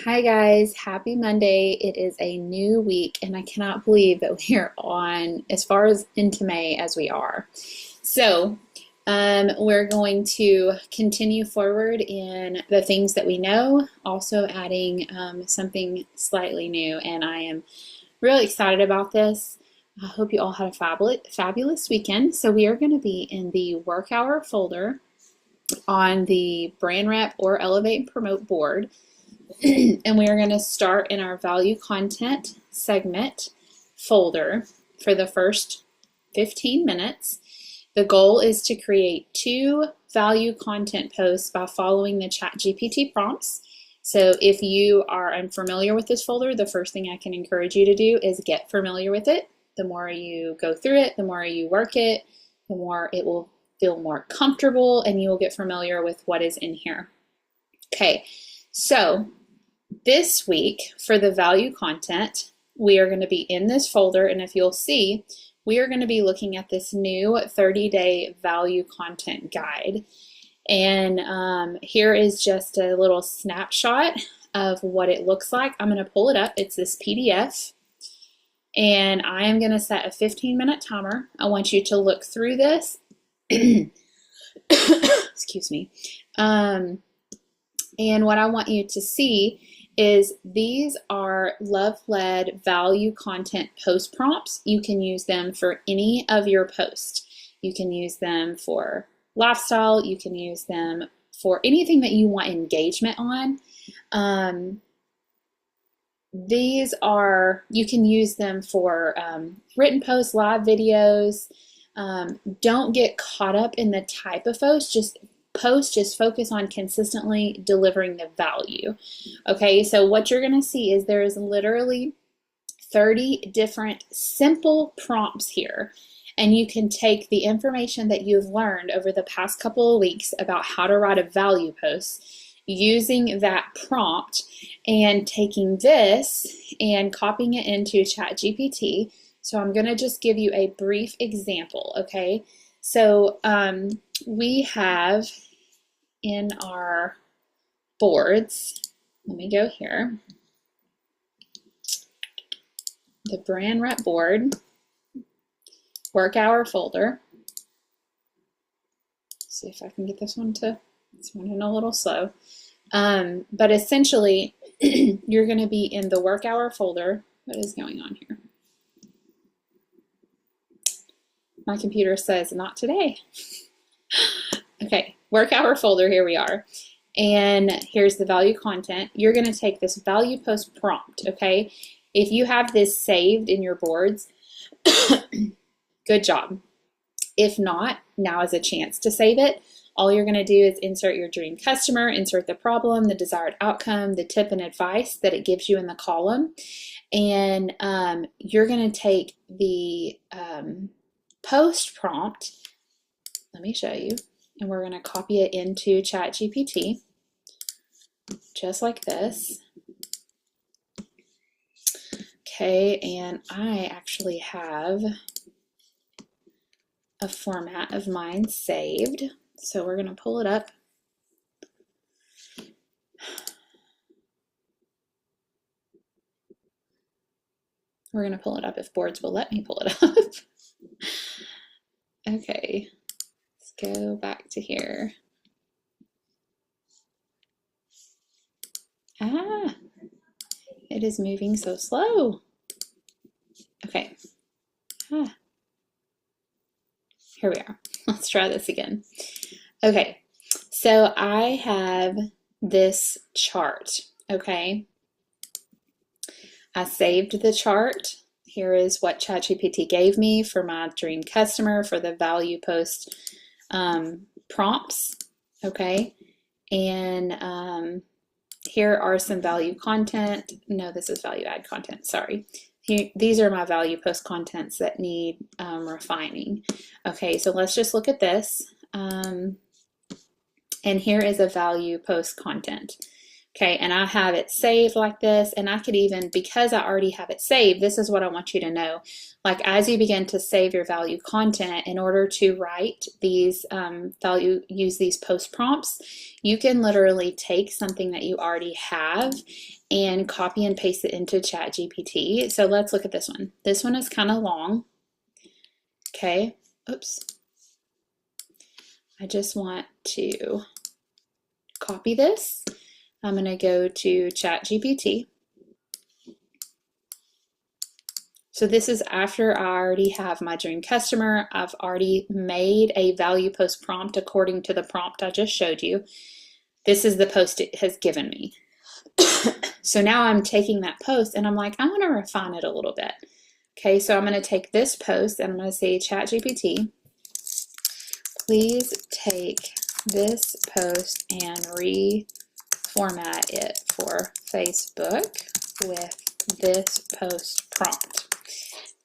Hi guys, happy Monday. It is a new week and I cannot believe that we are on as far as into May as we are. So, we're going to continue forward in the things that we know, also adding something slightly new, and I am really excited about this. I hope you all had a fabulous weekend. So, we are going to be in the work hour folder on the brand rep or elevate and promote board. And we are going to start in our value content segment folder for the first 15 minutes. The goal is to create 2 value content posts by following the ChatGPT prompts. So if you are unfamiliar with this folder, the first thing I can encourage you to do is get familiar with it. The more you go through it, the more you work it, the more it will feel more comfortable and you will get familiar with what is in here. Okay, so this week for the value content, we are going to be in this folder, and if you'll see, we are going to be looking at this new 30-day value content guide. And here is just a little snapshot of what it looks like. I'm going to pull it up. It's this PDF, and I am going to set a 15-minute timer. I want you to look through this. Excuse me. And what I want you to see is these are love-led value content post prompts. You can use them for any of your posts. You can use them for lifestyle. You can use them for anything that you want engagement on. You can use them for written posts, live videos. Don't get caught up in the type of post. Just focus on consistently delivering the value. Okay, so what you're going to see is there is literally 30 different simple prompts here, and you can take the information that you've learned over the past couple of weeks about how to write a value post, using that prompt and taking this and copying it into ChatGPT. So I'm going to just give you a brief example, okay? So we have in our boards, let me go here, the brand rep board, work hour folder. See if I can get this one it's running a little slow. But essentially, you're going to be in the work hour folder. What is going on here? My computer says not today. Okay, work hour folder, here we are. And here's the value content. You're going to take this value post prompt, okay? If you have this saved in your boards, good job. If not, now is a chance to save it. All you're going to do is insert your dream customer, insert the problem, the desired outcome, the tip and advice that it gives you in the column. And you're going to take the post prompt, let me show you, and we're going to copy it into ChatGPT, just like this. Okay, and I actually have a format of mine saved, so we're going to pull it up. We're going to pull it up if boards will let me pull it up. Okay, let's go back to here. It is moving so slow. Okay. Here we are. Let's try this again. Okay, so I have this chart, okay? I saved the chart. Here is what ChatGPT gave me for my dream customer for the value post prompts, okay? And here are some value content. No, this is value add content, sorry. These are my value post contents that need refining. Okay, so let's just look at this. And here is a value post content. Okay, and I have it saved like this, and I could even, because I already have it saved, this is what I want you to know. Like as you begin to save your value content, in order to write these use these post prompts, you can literally take something that you already have and copy and paste it into ChatGPT. So let's look at this one. This one is kind of long. Okay, oops. I just want to copy this. I'm going to go to ChatGPT. So this is after I already have my dream customer. I've already made a value post prompt according to the prompt I just showed you. This is the post it has given me. So now I'm taking that post and I'm like, I want to refine it a little bit. Okay, so I'm going to take this post and I'm going to say, ChatGPT, please take this post and reformat it for Facebook with this post prompt.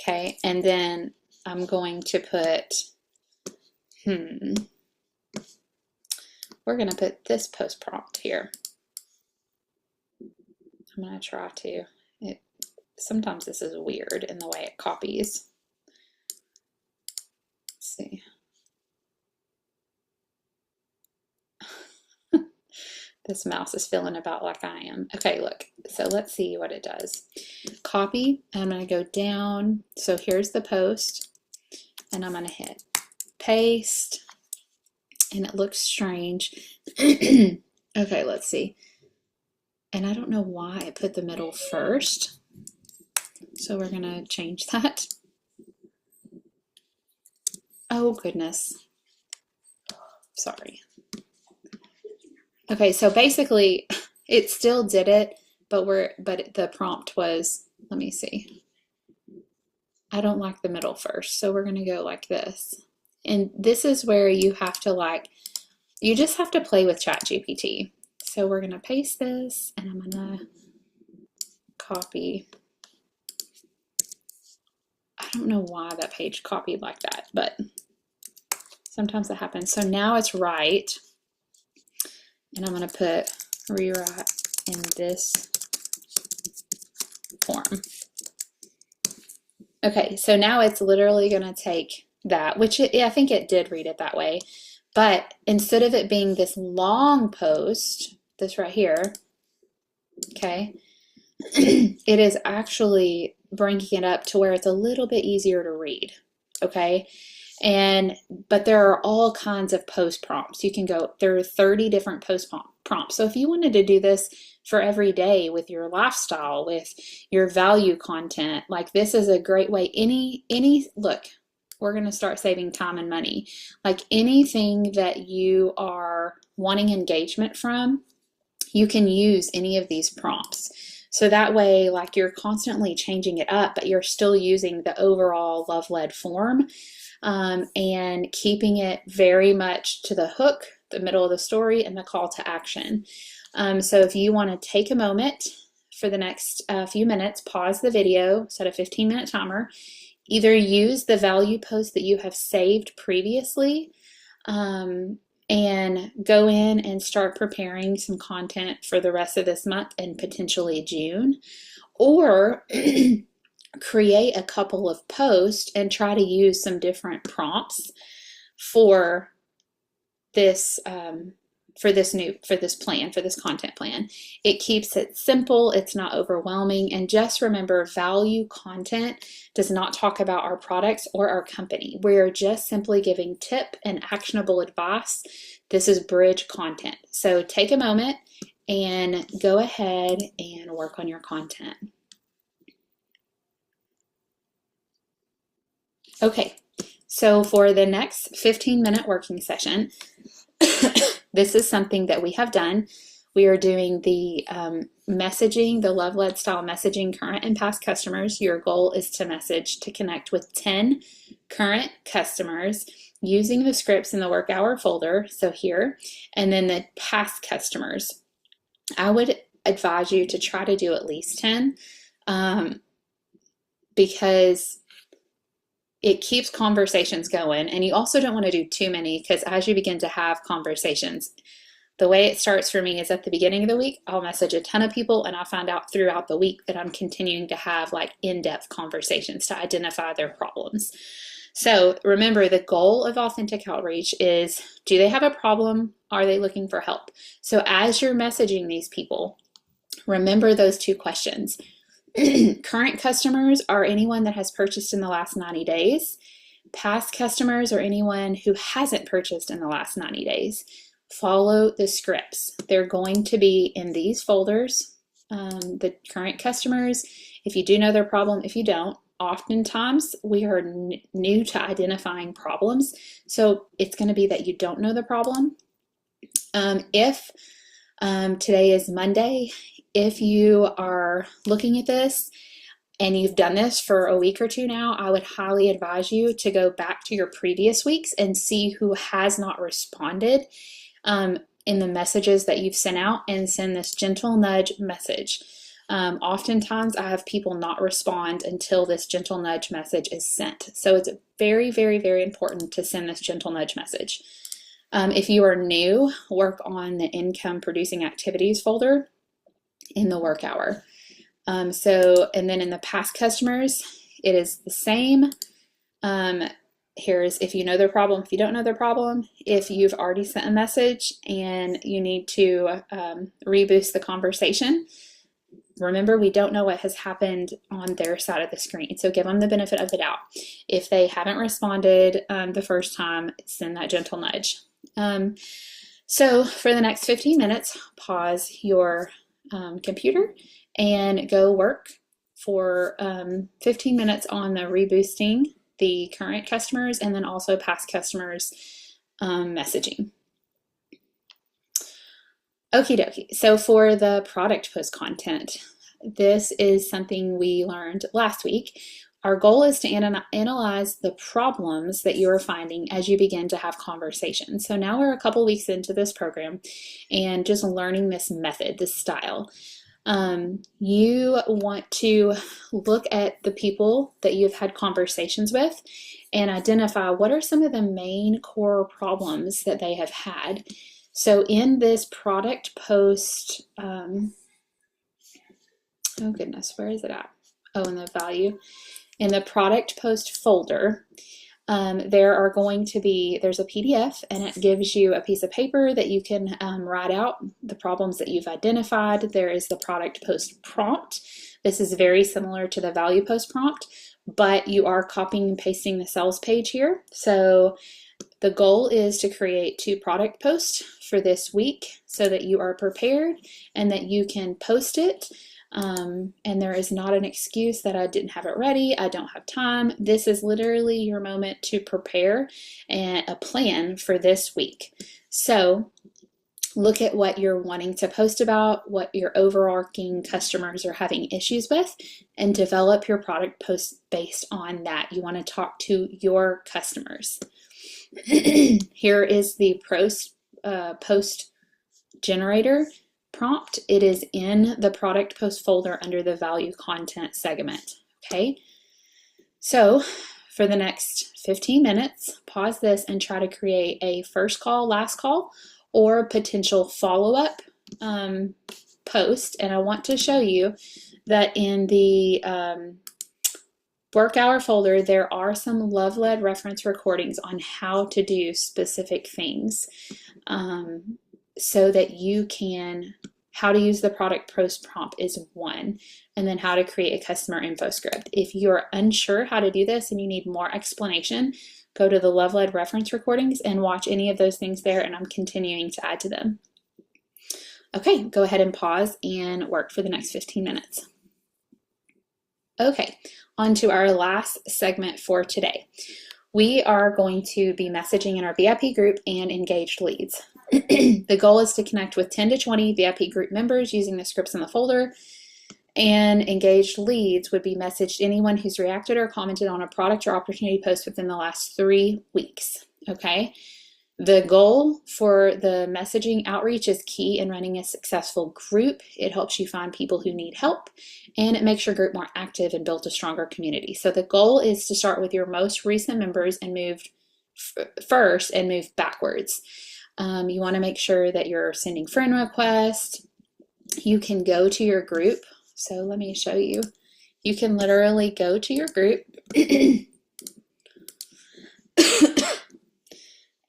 Okay, and then I'm going to put, we're going to put this post prompt here. I'm going to try to, sometimes this is weird in the way it copies. Let's see. This mouse is feeling about like I am. Okay, look, so let's see what it does. Copy, and I'm going to go down. So here's the post, and I'm going to hit paste, and it looks strange. Okay, let's see. And I don't know why I put the middle first. So we're going to change that. Oh, goodness. Sorry. Okay, so basically it still did it, but the prompt was, let me see. I don't like the middle first, so we're going to go like this. And this is where you have to you just have to play with ChatGPT. So we're going to paste this, and I'm going to copy. I don't know why that page copied like that, but sometimes that happens. So now it's right. And I'm going to put rewrite in this form. Okay, so now it's literally going to take that, which I think it did read it that way. But instead of it being this long post, this right here, okay, it is actually bringing it up to where it's a little bit easier to read, okay? But there are all kinds of post prompts. You can go, there are 30 different post prompts. So if you wanted to do this for every day with your lifestyle, with your value content, like this is a great way. Look, we're going to start saving time and money. Like anything that you are wanting engagement from, you can use any of these prompts. So that way, like you're constantly changing it up, but you're still using the overall love-led form. And keeping it very much to the hook, the middle of the story, and the call to action. So if you want to take a moment for the next few minutes, pause the video, set a 15-minute timer, either use the value post that you have saved previously, and go in and start preparing some content for the rest of this month and potentially June, or create a couple of posts and try to use some different prompts for this content plan. It keeps it simple, it's not overwhelming, and just remember, value content does not talk about our products or our company. We're just simply giving tip and actionable advice. This is bridge content. So take a moment and go ahead and work on your content. Okay, so for the next 15-minute working session, this is something that we have done. We are doing the messaging, the love-led style messaging, current and past customers. Your goal is to connect with 10 current customers using the scripts in the work hour folder, so here, and then the past customers. I would advise you to try to do at least 10 because it keeps conversations going, and you also don't want to do too many, because as you begin to have conversations, the way it starts for me is at the beginning of the week, I'll message a ton of people and I'll find out throughout the week that I'm continuing to have like in-depth conversations to identify their problems. So remember, the goal of authentic outreach is, do they have a problem? Are they looking for help? So as you're messaging these people, remember those two questions. Current customers are anyone that has purchased in the last 90 days. Past customers are anyone who hasn't purchased in the last 90 days. Follow the scripts. They're going to be in these folders. The current customers, if you do know their problem, if you don't, oftentimes we are new to identifying problems. So it's going to be that you don't know the problem. If today is Monday, if you are looking at this and you've done this for a week or two now, I would highly advise you to go back to your previous weeks and see who has not responded in the messages that you've sent out, and send this gentle nudge message. Oftentimes I have people not respond until this gentle nudge message is sent. So it's very, very, very important to send this gentle nudge message. If you are new, work on the income producing activities folder in the work hour. And then in the past customers, it is the same. Here's if you know their problem, if you don't know their problem, if you've already sent a message and you need to reboost the conversation. Remember, we don't know what has happened on their side of the screen, so give them the benefit of the doubt. If they haven't responded the first time, send that gentle nudge. So for the next 15 minutes, pause your computer and go work for 15 minutes on the reboosting the current customers and then also past customers messaging. Okie dokie. So for the product post content, this is something we learned last week. Our goal is to analyze the problems that you are finding as you begin to have conversations. So now we're a couple weeks into this program and just learning this method, this style. You want to look at the people that you've had conversations with and identify what are some of the main core problems that they have had. So in this product post, oh goodness, where is it at? Oh, in the value. In the product post folder, there's a PDF and it gives you a piece of paper that you can write out the problems that you've identified. There is the product post prompt. This is very similar to the value post prompt, but you are copying and pasting the sales page here. So the goal is to create 2 product posts for this week so that you are prepared and that you can post it. And there is not an excuse that I didn't have it ready, I don't have time. This is literally your moment to prepare a plan for this week. So look at what you're wanting to post about, what your overarching customers are having issues with, and develop your product post based on that. You want to talk to your customers. Here is the post generator prompt. It is in the product post folder under the value content segment. Okay, so for the next 15 minutes, pause this and try to create a first call, last call, or potential follow-up post. And I want to show you that in the work hour folder, there are some love-led reference recordings on how to do specific things. So that you can, how to use the product post prompt is one, and then how to create a customer info script. If you're unsure how to do this and you need more explanation, go to the love-led reference recordings and watch any of those things there, and I'm continuing to add to them. Okay, go ahead and pause and work for the next 15 minutes. Okay, on to our last segment for today. We are going to be messaging in our VIP group and engaged leads. The goal is to connect with 10 to 20 VIP group members using the scripts in the folder, and engaged leads would be messaged anyone who's reacted or commented on a product or opportunity post within the last 3 weeks. Okay. The goal for the messaging outreach is key in running a successful group. It helps you find people who need help, and it makes your group more active and build a stronger community. So the goal is to start with your most recent members and move first and move backwards. You want to make sure that you're sending friend requests. You can go to your group. So let me show you. You can literally go to your group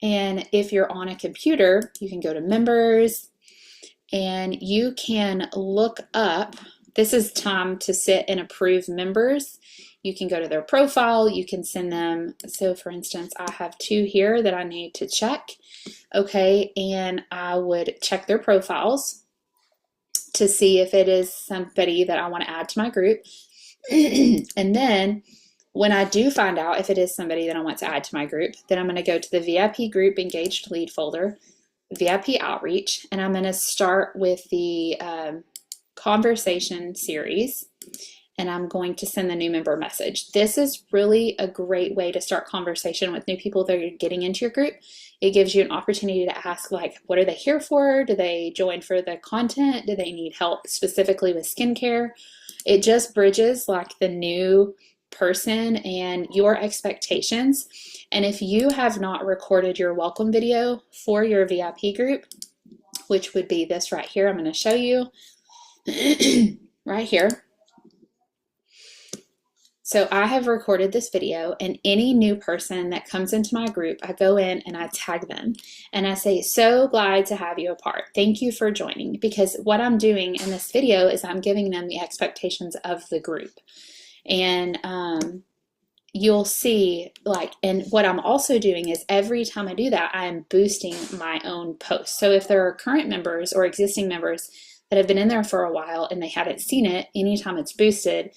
and if you're on a computer, you can go to members and you can look up. This is time to sit and approve members. You can go to their profile, you can send them. So for instance, I have 2 here that I need to check. Okay, and I would check their profiles to see if it is somebody that I want to add to my group. And then when I do find out if it is somebody that I want to add to my group, then I'm going to go to the VIP group engaged lead folder, VIP outreach, and I'm going to start with the conversation series, and I'm going to send the new member message. This is really a great way to start conversation with new people that are getting into your group. It gives you an opportunity to ask, like, what are they here for? Do they join for the content? Do they need help specifically with skincare? It just bridges like the new person and your expectations. And if you have not recorded your welcome video for your VIP group, which would be this right here, I'm going to show you right here. So I have recorded this video, and any new person that comes into my group, I go in and I tag them and I say, so glad to have you a part. Thank you for joining. Because what I'm doing in this video is I'm giving them the expectations of the group. And you'll see, like, and what I'm also doing is every time I do that, I am boosting my own posts. So if there are current members or existing members that have been in there for a while and they haven't seen it, anytime it's boosted,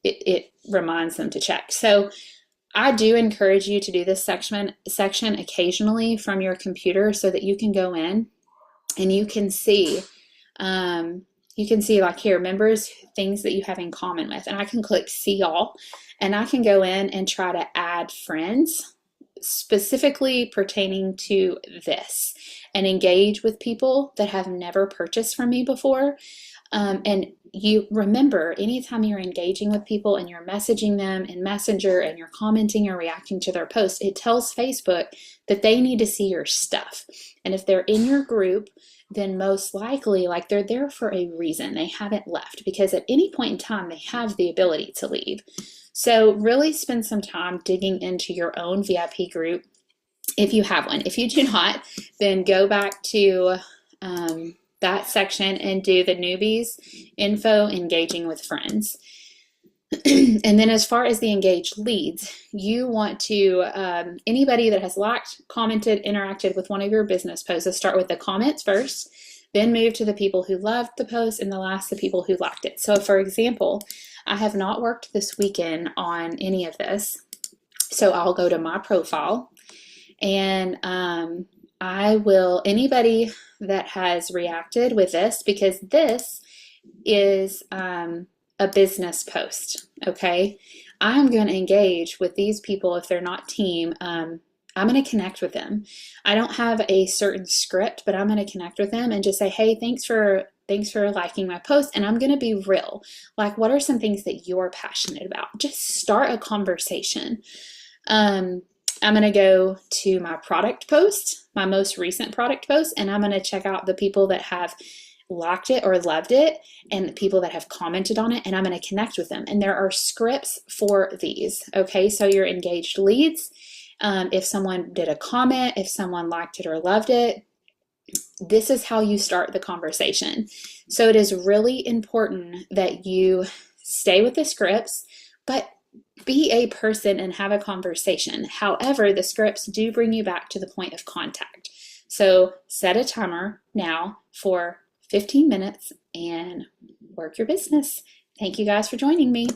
it reminds them to check. So I do encourage you to do this section occasionally from your computer so that you can go in and you can see like here, members, things that you have in common with, and I can click see all, and I can go in and try to add friends specifically pertaining to this and engage with people that have never purchased from me before. And you remember, anytime you're engaging with people and you're messaging them in Messenger and you're commenting or reacting to their posts, it tells Facebook that they need to see your stuff. And if they're in your group, then most likely, like, they're there for a reason. They haven't left, because at any point in time, they have the ability to leave. So really spend some time digging into your own VIP group if you have one. If you do not, then go back to that section and do the newbies info, engaging with friends. And then as far as the engaged leads, you want to, anybody that has liked, commented, interacted with one of your business posts, so start with the comments first, then move to the people who loved the post, and the last, the people who liked it. So for example, I have not worked this weekend on any of this. So I'll go to my profile, and I will, anybody that has reacted with this, because this is a business post, okay? I'm going to engage with these people. If they're not team, I'm going to connect with them. I don't have a certain script, but I'm going to connect with them and just say, hey, thanks for liking my post. And I'm going to be real. Like, what are some things that you're passionate about? Just start a conversation. I'm going to go to my product post, my most recent product post, and I'm going to check out the people that have liked it or loved it and the people that have commented on it, and I'm going to connect with them. And there are scripts for these, okay? So your engaged leads, if someone did a comment, if someone liked it or loved it, this is how you start the conversation. So it is really important that you stay with the scripts, but be a person and have a conversation. However, the scripts do bring you back to the point of contact. So set a timer now for 15 minutes and work your business. Thank you guys for joining me.